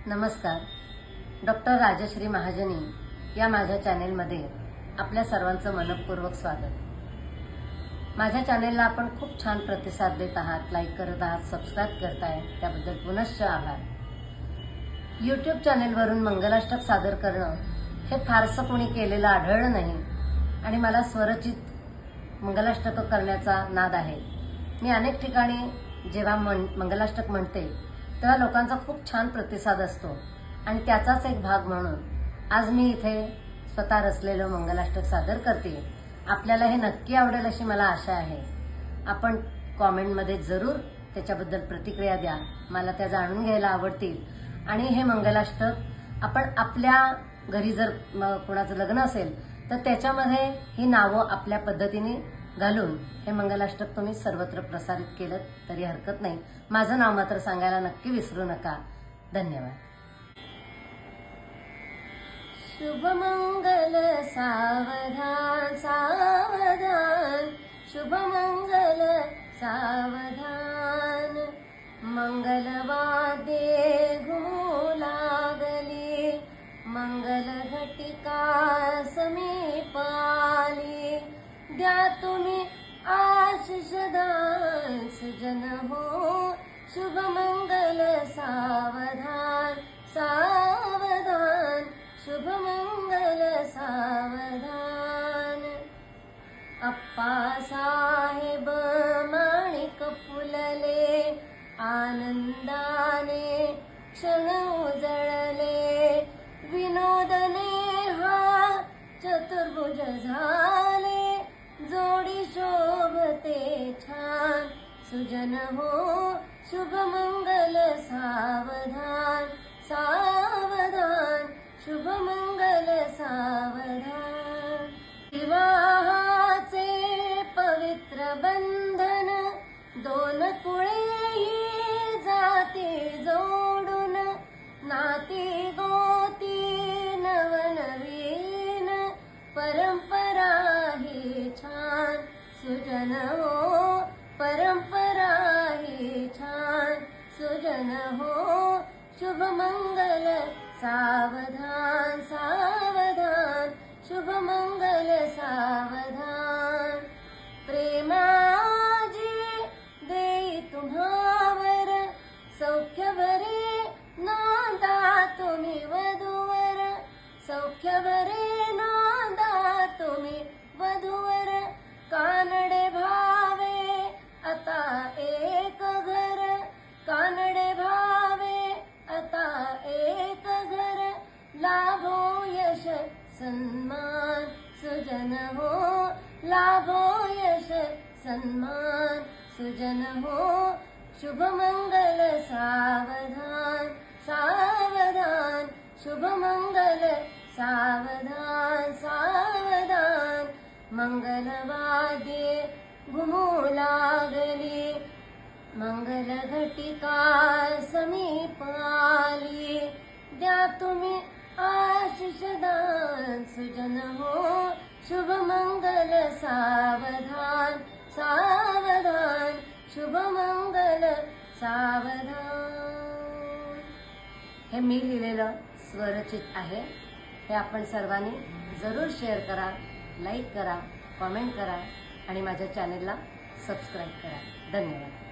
नमस्कार. डॉक्टर राजश्री महाजनी या माझ्या चॅनेलमध्ये आपल्या सर्वांचं मनपूर्वक स्वागत. माझ्या चॅनेलला आपण खूप छान प्रतिसाद देत आहात, लाईक करत आहात, सबस्क्राईब करताय, त्याबद्दल पुनश्च आभार. यूट्यूब चॅनेलवरून मंगलाष्टक सादर करणं हे फारसं कोणी केलेलं आढळलं नाही आणि मला स्वरचित मंगलाष्टक करण्याचा नाद आहे. मी अनेक ठिकाणी जेव्हा मंगलाष्टक म्हणते तेव्हा लोकांचा खूप छान प्रतिसाद असतो आणि त्याचाच एक भाग म्हणून आज मी इथे स्वतः रचलेलं मंगलाष्टक सादर करते. आपल्याला हे नक्की आवडेल अशी मला आशा आहे. आपण कॉमेंटमध्ये जरूर त्याच्याबद्दल प्रतिक्रिया द्या, मला त्या जाणून घ्यायला आवडतील. आणि हे मंगलाष्टक आपण आपल्या घरी जर कोणाचं लग्न असेल तर त्याच्यामध्ये ही नावं आपल्या पद्धतीने घालून हे मंगलाष्टक तुम्ही सर्वत्र प्रसारित केलं तरी हरकत नाही. माझं नाव मात्र सांगायला नक्की विसरू नका. धन्यवाद. शुभमंगल सावधान सावधान, शुभमंगल सावधान, मंगलवाद्ये घुमू लागली, मंगल घटिका समीप आली. द्या तुम्ही आशिष दान सुजन हो, शुभमंगल सावधान सावधान, शुभमंगल सावधान. अप्पासाहेब माणिक फुलले, आनंदाने क्षण उजळले, विनोदने हा चतुर्भुज झाले, जोडी शोभते छान सुजन हो, शुभमंगल सावधान सावधान, शुभमंगल सावधान. विवाहाचे पवित्र बंधन, दोन कुळेही जाती जोडून, नाती गोती नवनवीन, परंपरा ही छान सुजन हो, परंपरा ही छान सुजन हो, शुभमंगल सावधान सावधान, शुभमंगल सावधान. प्रेमाजी देई तुम्हावर, सौख्य भरे नांदा तुम्ही वधूवर, सौख्य भरे नांदा तुम्ही वधूवर. कानडे भावे आता एक घर, कानडे भावे आता एक घर, लाभो यश सन्मान सुजन हो, लाभो यश सन्मान सुजन हो, शुभमंगल सावधान सावधान, शुभमंगल सावधान सावधान. मंगलवाद्ये घुमू लागली, मंगल घटिका समीप आली. द्या तुम्ही आशिष दान सुजन हो, शुभमंगल सावधान सावधान, शुभमंगल सावधान. हे मी लिहिलेलं स्वरचित आहे. हे आपण सर्वांनी जरूर शेअर करा, लाईक करा, कॉमेंट करा आणि माझ्या चॅनेलला सबस्क्राईब करा. धन्यवाद.